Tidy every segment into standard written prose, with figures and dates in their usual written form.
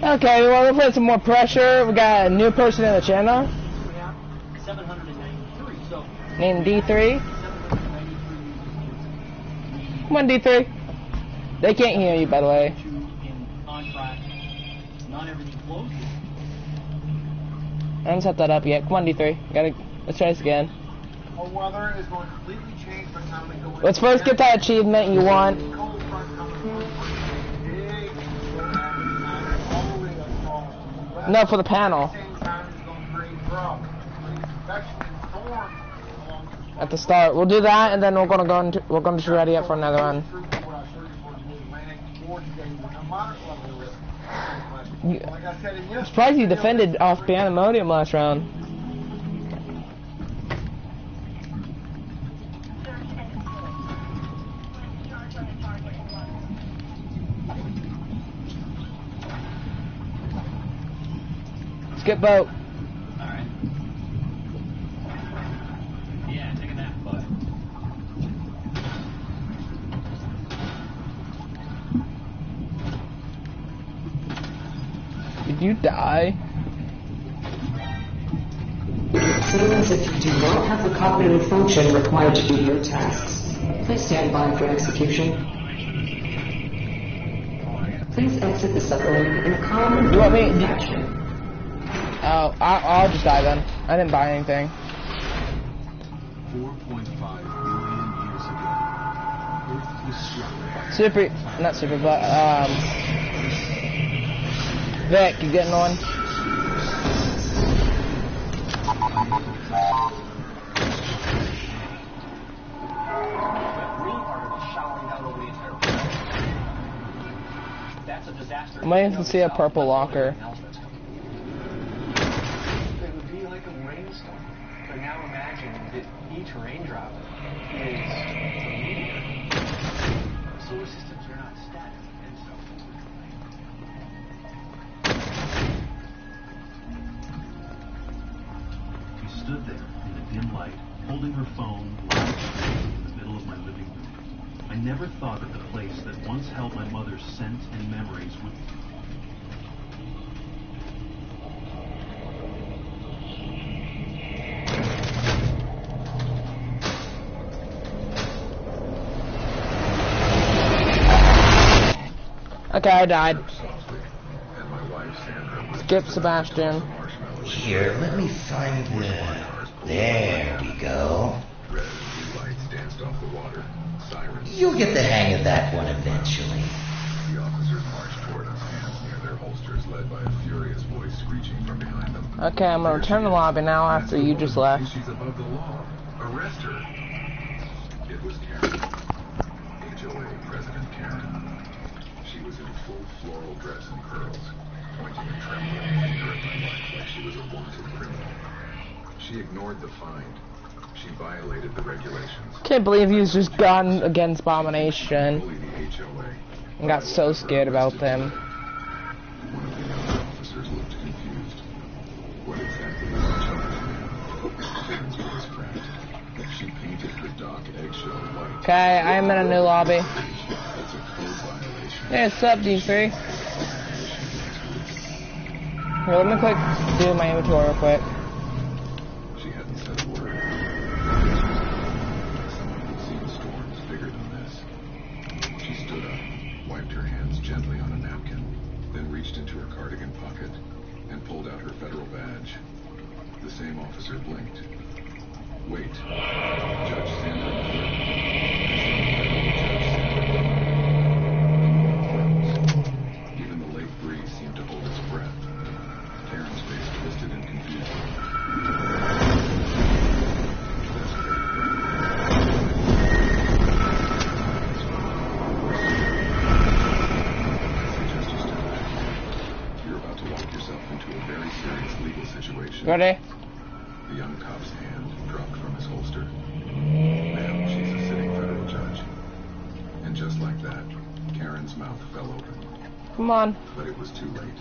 Okay, we want to put some more pressure. We got a new person in the channel. Yeah, 793. So named D3. Come on, D3. They can't hear you, by the way. Not everything closes. I haven't set that up yet. Come on, D3. Let's try this again. Our weather is going to completely change by the time we go in. Let's first get that achievement you want. No, for the panel. At the start, we'll do that, and then we're going to ready up for another one. I'm surprised you defended off Pandemonium last round. Skip boat. Alright. Yeah, take a nap, bud. Did you die? Signals if you do not have the cognitive function required to do your tasks. Please stand by for execution. Please exit the submarine in calm and fashion. Oh, I'll just die then. I didn't buy anything. 4.5 billion years ago, Earth was struck by Not super, but Vic, you getting on? I'm waiting to see a purple locker. Now imagine that each raindrop is a meteor. Solar systems are not static, and so. She stood there in the dim light, holding her phone lying in the middle of my living room. I never thought that the place that once held my mother's scent and memories would. Okay, I died. Skip Sebastian. Here, let me find the... There we go. You'll get the hang of that one eventually. The officers marched toward us, hands near their holsters, led by a furious voice screeching from behind them. Okay, I'm gonna return to the lobby now after you just left. She's above the law. Arrest her. It was Karen. HOA President Karen. She was in full floral dress and curls, pointing a trembling finger at my wife like she was a wanted criminal. She ignored the find. She violated the regulations. Can't believe he was just gone against Abomination. Bully the HOA. And got so scared about them. One of the other officers looked confused. What exactly was the charge now? Karen's voice cracked. She painted her dark eggshell white. Okay, I am in a new lobby. That's a code violation. Hey, what's up, D3? Here, let me do my inventory real quick. She hadn't said a word. Someone who'd seen storms bigger than this. She stood up, wiped her hands gently on a napkin, then reached into her cardigan pocket and pulled out her federal badge. The same officer blinked. Wait. Judge Sandra Miller. Even the lake breeze seemed to hold its breath. Karen's face twisted in confusion. You're about to walk yourself into a very serious legal situation. Ready? The young cop's hand dropped from his holster. Ma'am, she's a sitting federal judge. And just like that, Karen's mouth fell open. Come on. But it was too late.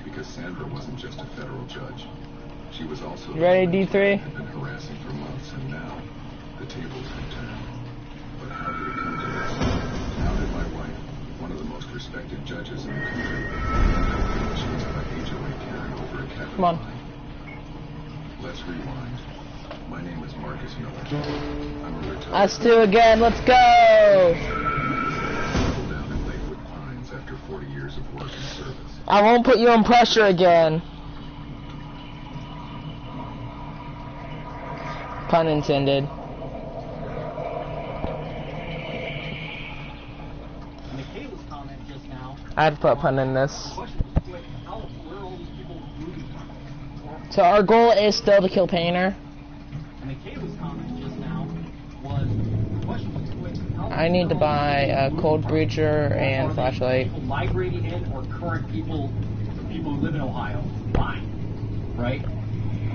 Because Sandra wasn't just a federal judge. She was also... Ready, D3? ...had been harassing for months, and now the tables had turned. But how did it come to this? How did my wife, one of the most respected judges in the country, Come on. Let's rewind. My name is Marcus Miller. I'm a retired. Us two again. Let's go. Settled down in Lakewood Pines after 40 years of work and service. I won't put you on pressure again. Pun intended. Michaela's comment just now. I had to put a pun in this. Question was, wait, where are all these people moving from? So our goal is still to kill Painter. And Michaela's comment just now was, the question was, wait, I need to buy a cold breacher and flashlight. People migrating in or current people who live in Ohio? Fine. Right?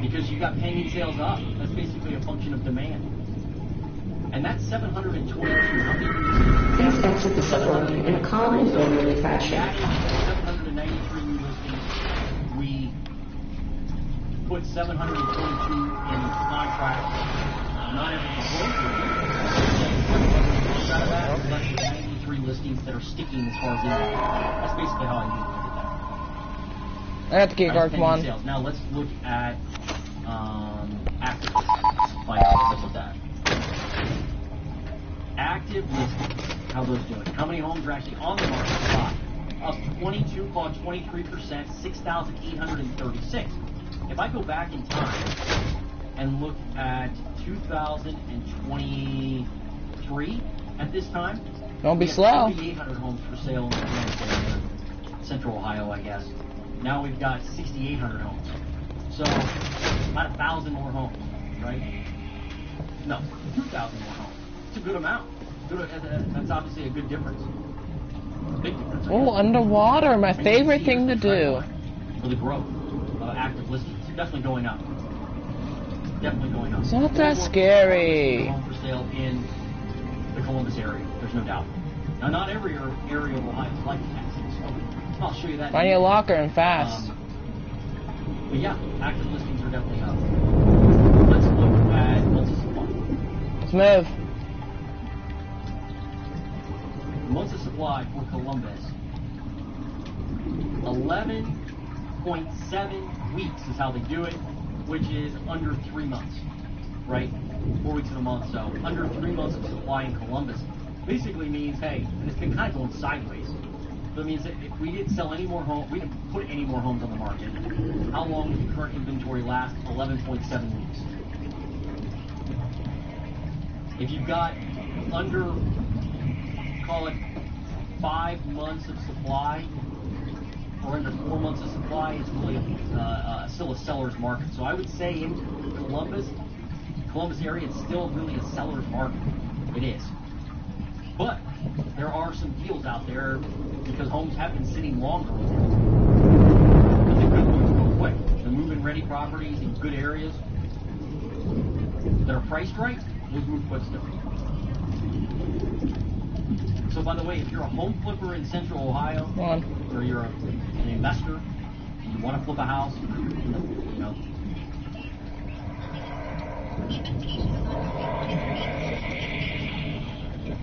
Because you got pending sales up. That's basically a function of demand. And that's 722. Please exit the facility in a calm and orderly fashion. 793 new listings. We put 722 in contract. Not everything closed. Out of that, 93 listings that are sticking as far as income. That's basically how I knew we did that. I got the key card. Come on. Sales. Now let's look at active listings. Find out what's with that. Active listings. How those doing? How many homes are actually on the market? 5. Up 22, call it 23%, 6,836. If I go back in time and look at 2023 at this time, Don't be slow. 3,800 homes for sale in Central Ohio, I guess. Now we've got 6,800 homes. So about 1,000 more homes, right? No, 2,000 more homes. It's a good amount. That's obviously a good difference. Big difference. Oh, underwater. My favorite thing to do. For the growth of active listings. It's definitely going up. Definitely going up. It's not that scary. Home for sale in the Columbus area. There's no doubt. Now, not every area of Ohio is like that. So I'll show you that. Find your locker and fast. But yeah, active listings are definitely up. Let's look at months of supply. Let's move. Months of supply for Columbus. 11.7 weeks is how they do it, which is under 3 months, right? 4 weeks in a month, so under 3 months of supply in Columbus basically means, hey, and it's been kind of going sideways. So it means that if we didn't sell any more homes, we didn't put any more homes on the market, how long would the current inventory last? 11.7 weeks. If you've got under, call it 5 months of supply, or under 4 months of supply, it's really still a seller's market. So I would say in Columbus area, it's still really a seller's market. It is. But there are some deals out there because homes have been sitting longer. But the good ones go quick. The move-in ready properties in good areas that are priced right, those move quick still. So by the way, if you're a home flipper in Central Ohio, or you're an investor, and you want to flip a house, you know.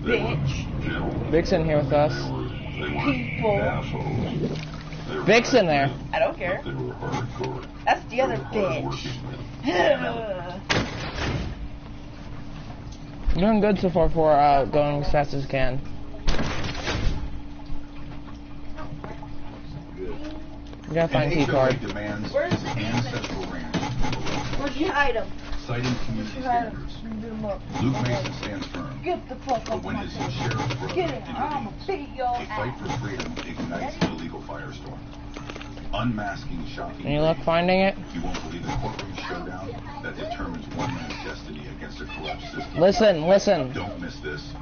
Bitch. Vic's in here with us. People. Vic's in there. I don't care. That's the other bitch. You're doing good so far for going as fast as you can. You gotta find key card. Where's the Where'd you hide him? Citing community standards, Luke Mason stands firm. Get the fuck But up when my his face. sheriff's brother Get it. I'ma intervenes, beat your a fight for freedom ignites an illegal firestorm. Unmasking shocking. Any luck finding it? You won't believe the courtroom showdown that determines one man's destiny against a corrupt system. Listen. Don't miss this.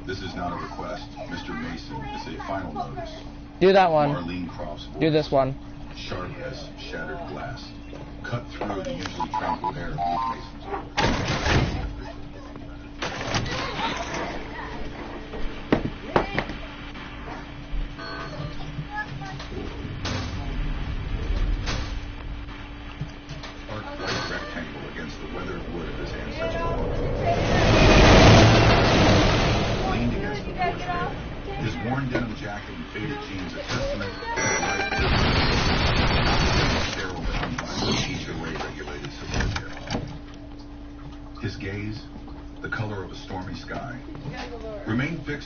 This is not a request. Mr. Mason is a final notice. Do that one. Marlene Croft's voice, Do this one. sharp as shattered glass, cut through the usually tranquil air of Luke Mason's voice. Arc white rectangle against the weathered wood of his ancestral home. Leaned against the porch rail, his worn denim jacket and faded jeans a testament to the life sterile and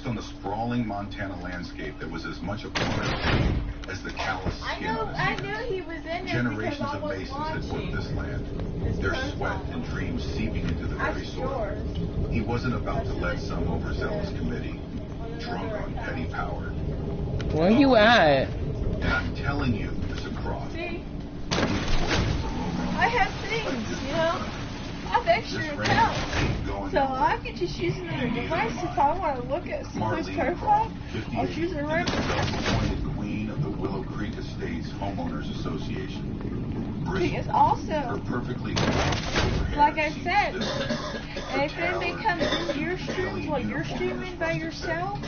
on the sprawling Montana landscape that was as much a part of him as the callous skin on his I hands. knew he was in it. Generations of Masons had worked this land, their sweat and dreams seeping into the very soil. He wasn't about to let some overzealous committee, drunk on petty power. Where you at? And I'm telling you, Mr. Croft, See? I have things, you know? I have extra accounts. So I can just use another device if I want to look at someone's profile. I'll choose a random. Self-appointed queen of the Willow Creek Estates Homeowners Association. It's also, Her perfectly like I said, and if anybody comes into your streams while you're streaming by yourself,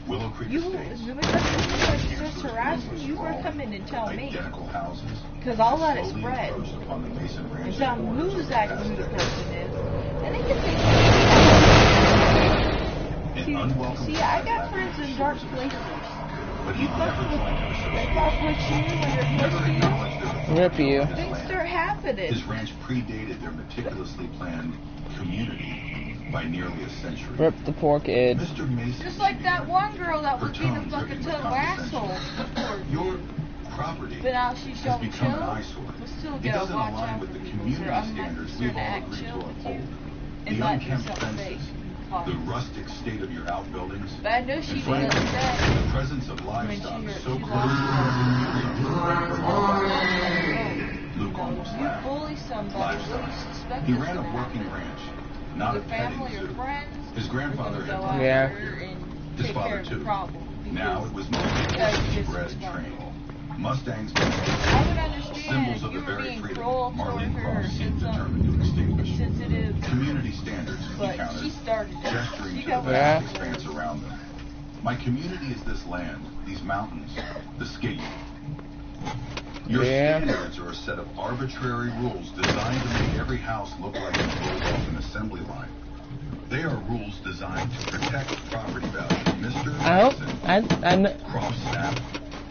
Willow Creek you Estates. really just harassing, you better come in and tell me. Because I'll let it spread. And tell them who exactly who the person is. And they can think. See, I got friends in dark places. You fuck with you when you're close to you. Rip you. Things start happening. His ranch predated their meticulously planned community by nearly a century. Rip the poor kid. Mr. Mason, Just like that one girl that was being a fucking total asshole. Your property But now she's has showing become an chill. eyesore. But still It gotta doesn't watch align out with for the people. community I'm not standards concerned we've to all act agreed to chill with uphold. you. The And let unkempt yourself fences, fake. the rustic state of your outbuildings, But I know she and was frankly, upset the presence of livestock when so she close to Luke almost You laughed. bully somebody, what do you suspect He is ran a gonna working happen? ranch, not a Your petting family or zoo. friends His grandfather are had gonna go run Yeah. out there and his take care father of too. the problem. Now it was mostly That's horses just bred and responsible. trained. Mustangs, I would understand symbols if of you the were very being freedom cruel Marlene toward her Croft seemed or determined to extinguish. sensitive, Community standards, he but counted, she started it. gesturing She to the got vast Yeah. expanse around them. My community is this land, these mountains, the skate. Your Yeah. standards are a set of arbitrary rules designed to make every house look like it's rolled off an assembly line. They are rules designed to protect property value. Mr. I hope Mason, Croft snapped.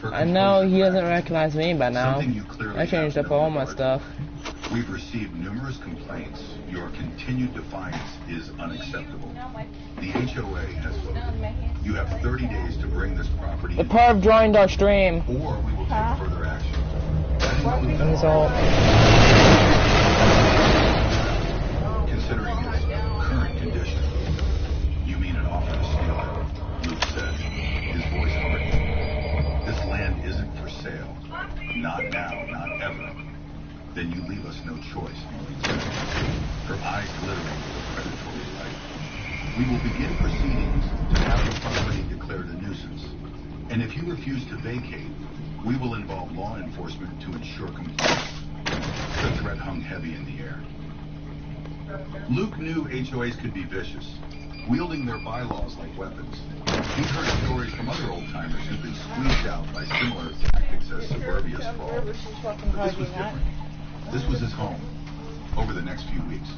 Her I know he composure doesn't cracked. recognize me by now. Something you clearly I changed have up no all my regard stuff. for. We've received numerous complaints. Your continued defiance is unacceptable. The HOA has voted. You have 30 days to bring this property The in, perv joined our stream. or we will take further action. That includes That's all. considering its current condition. You mean an offer to steal it, Luke said, his voice hardened. This land isn't for sale. Not now, not ever. Then you leave us no choice, Marlene said, her eyes glittering with a predatory light. We will begin proceedings to have the property declared a nuisance. And if you refuse to vacate, we will involve law enforcement to ensure compliance. The threat hung heavy in the air. Luke knew HOAs could be vicious, wielding their bylaws like weapons. He'd heard stories from other old-timers who'd been squeezed out by similar tactics as suburbia's fall. But this was different. This was his home. Over the next few weeks,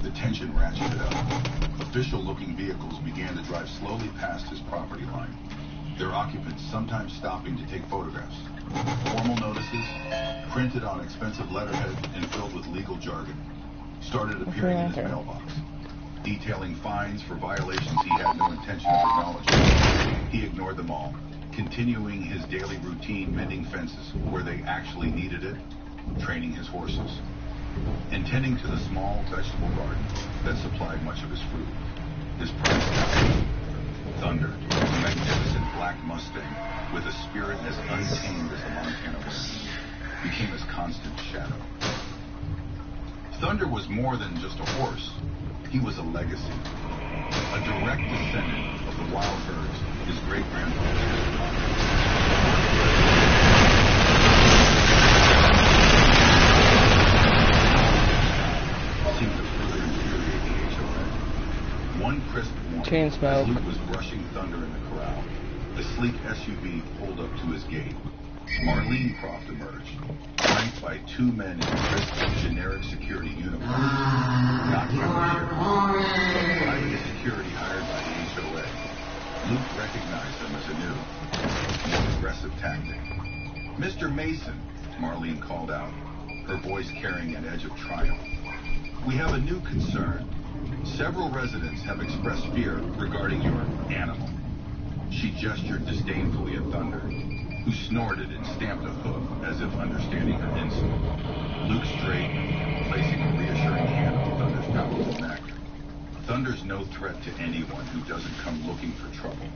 the tension ratcheted up. Official-looking vehicles began to drive slowly past his property line, their occupants sometimes stopping to take photographs. Formal notices, printed on expensive letterhead and filled with legal jargon, started appearing in his mailbox, detailing fines for violations he had no intention of acknowledging. He ignored them all, continuing his daily routine mending fences where they actually needed it, training his horses, and tending to the small vegetable garden that supplied much of his fruit. His prize cow, Thunder, a magnificent black Mustang with a spirit as untamed as the Montana wind, became his constant shadow. Thunder was more than just a horse. He was a legacy, a direct descendant of the wild herds his great-grandfather seemed to further infuriate the HOA. One crisp morning, Chain smoke. as Luke was brushing Thunder in the corral, the sleek SUV pulled up to his gate. Marlene Croft emerged, flanked by two men in crisp, generic security uniforms. Not county sheriffs, but private security hired by the HOA. Luke recognized them as a new, more aggressive tactic. Mr. Mason, Marlene called out, her voice carrying an edge of triumph. We have a new concern. Several residents have expressed fear regarding your animal. She gestured disdainfully at Thunder, who snorted and stamped a hoof as if understanding her insult. Luke straightened, placing a reassuring hand on Thunder's powerful neck. Thunder's no threat to anyone who doesn't come looking for trouble.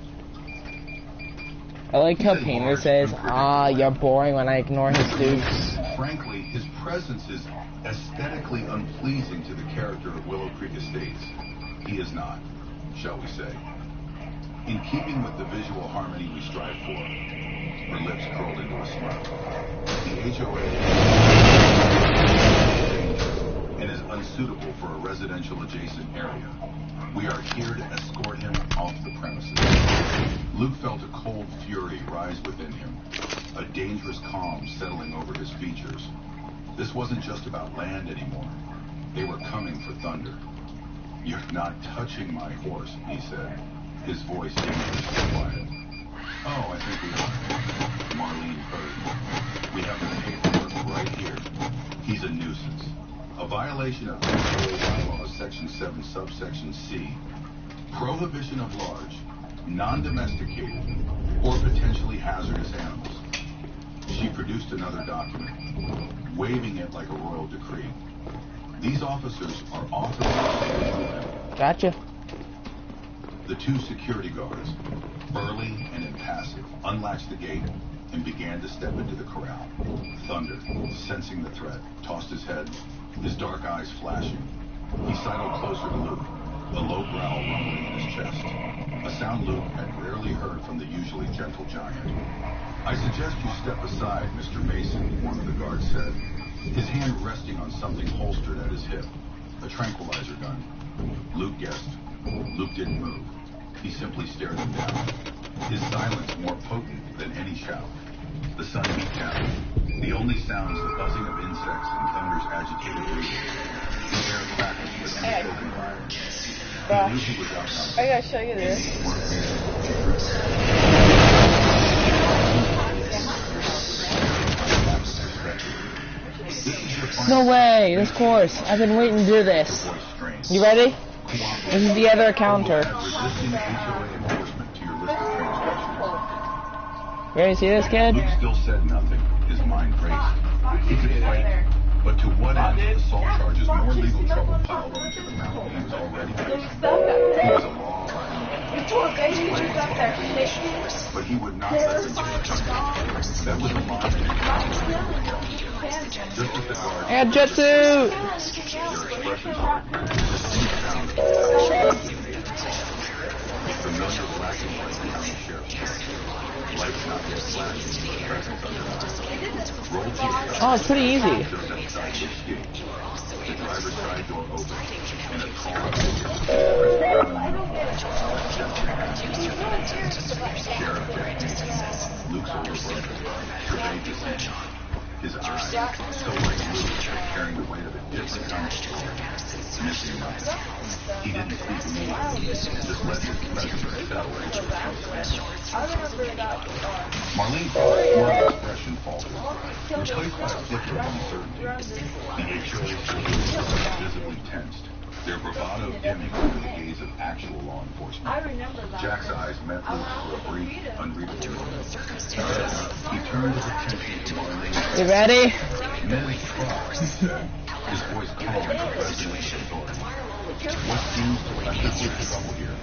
I like how Painter says, "Ah, you're boring" when I ignore his dukes. Frankly, his presence is aesthetically unpleasing to the character of Willow Creek Estates. He is not, shall we say. In keeping with the visual harmony we strive for, her lips curled into a smile. The HOA and is unsuitable for a residential adjacent area. We are here to escort him off the premises. Luke felt a cold fury rise within him, a dangerous calm settling over his features. This wasn't just about land anymore. They were coming for Thunder. "You're not touching my horse," he said, his voice dangerously quiet. "Oh, I think we are." Marlene heard. "We have the paperwork right here. He's a nuisance. A violation of HOA bylaws Section 7, subsection C. Prohibition of large, non-domesticated, or potentially hazardous animals." She produced another document, waving it like a royal decree. "These officers are authorized to remove him." Gotcha. The two security guards, burly and impassive, unlatched the gate and began to step into the corral. Thunder, sensing the threat, tossed his head, his dark eyes flashing. He sidled closer to Luke, a low growl rumbling in his chest, a sound Luke had rarely heard from the usually gentle giant. "I suggest you step aside, Mr. Mason," one of the guards said, his hand resting on something holstered at his hip, a tranquilizer gun. Luke guessed. Luke didn't move. He simply stared him down, his silence more potent than any shout. The sun beat down. The only sounds the buzzing of insects and Thunder's agitated breathing. The air crackled with unspoken fire. He knew he was outnumbered. I gotta show you this. No way, this course. I've been waiting to do this. You ready? This is the other counter. Ready to see this, kid? Luke still said nothing. His mind raced. He could fight, but to what end? Assault charges, more legal trouble piled onto the mountain he was already facing. He was a law-abiding man. But he would not let them take it. That was a line that just as the guard. I got jutsu! Their expressions hardened. The sound of the familiar black and white county sheriff's office. Lights not yet flashing, but presence undeniable. Roll to the Oh, it's pretty easy. just outside the escape. The driver's side door opened, and a tall Sheriff Jack Mason, Luke's older brother, surveyed the scene. His eyes, so like Luke, carrying the weight of a different kind of story, missing nothing. He didn't speak immediately, just let his presence settle into his face. Marlene felt his expression falter, replaced by a flicker of uncertainty. The HOA security was visibly tensed, their bravado dimming under the gaze of actual law enforcement. Jack's eyes met Luke's for a brief, unreadable moment. He turned his attention to Marlene. You ready? Ms. Cross, he said, his voice calm and resonant with authority. What seems to effectively trouble here?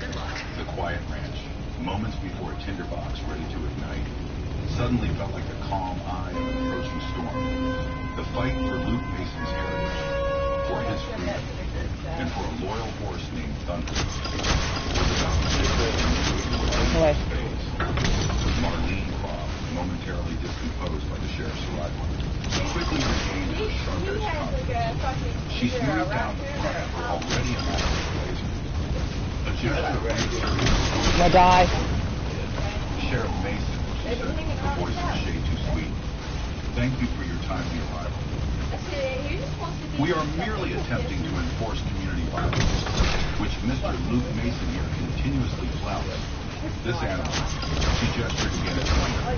The quiet ranch, moments before a tinderbox ready to ignite, suddenly felt like the calm eye of an approaching storm. The fight for Luke Mason's heritage, for his freedom, and for a loyal horse named Thunder was about to shift into a phase. Marlene Croft, momentarily discomposed by the sheriff's arrival, quickly regained her sharp-edged confidence. She smoothed down the front of her already immaculate blazer. A gesture of reassurance. My die. Sheriff Mason, she said, her voice a shade too sweet. "Thank you for your timely arrival. We are merely attempting to enforce community violence, which Mr. Luke Mason here continuously flouts. This animal," she gestured again at Thunder,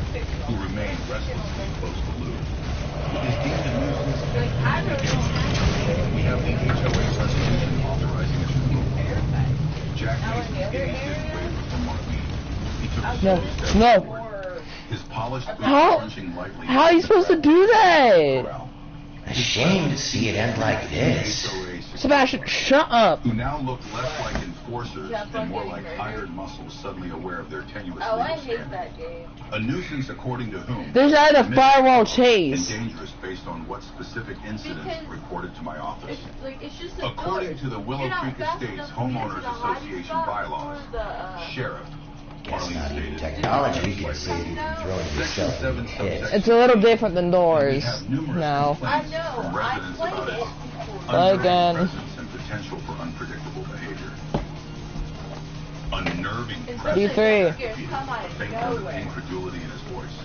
who remained restlessly close to Luke, "is deemed a nuisance. We have the HOA resolution authorizing its removal. No. slowly No. stepped forward, his polished boots How? crunching lightly. How are you supposed to do that? Corral. A shame to see it end like this. Sebastian, shut up. Who now looked less like enforcers and more like iron muscles suddenly aware of their tenuous Oh, I legal hate standing. that game. A nuisance according to whom? There's not a firewall And chase. dangerous based on what specific incidents Because reported to my office. It's just a According to the Willow Creek Estates Homeowners Association bylaws, Sheriff Guess Marlene not even stated, technology can save you from throwing Section yourself in 7, the pit. subsection It's a little different than We doors have numerous now. complaints I know, from I residents played about it its before. Play underage again. presence and potential for unpredictable behavior. Unnerving It's presence. D3. scares come out A of faint note of nowhere. incredulity in his voice.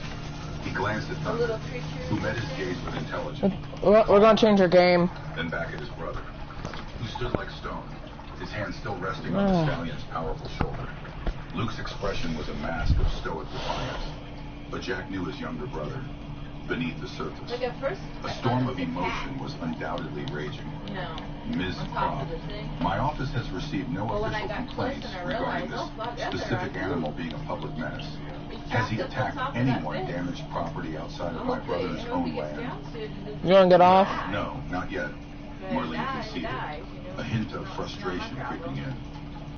He glanced at A Thunder, little creature. who met his gaze with intelligence, We're gonna change our game. then back at his brother, who stood like stone, his hand still resting on the stallion's powerful shoulder. Luke's expression was a mask of stoic defiance, but Jack knew his younger brother beneath the surface. Like at first, A storm of emotion was undoubtedly raging. No. Ms. On top Cobb, of the thing. my office has received no But when I official got complaints close and I regarding realized, this oh, fuck, that's specific alright. animal being a public menace. It's Has he trapped up on attacked top of that anyone, fence. damaged property outside of I my hope brother's I hope own he gets land? down to it and doesn't You wanna get off? die. No, not yet. But Marlene die, conceded, dies, you know. a hint of Not my frustration problem. creeping in.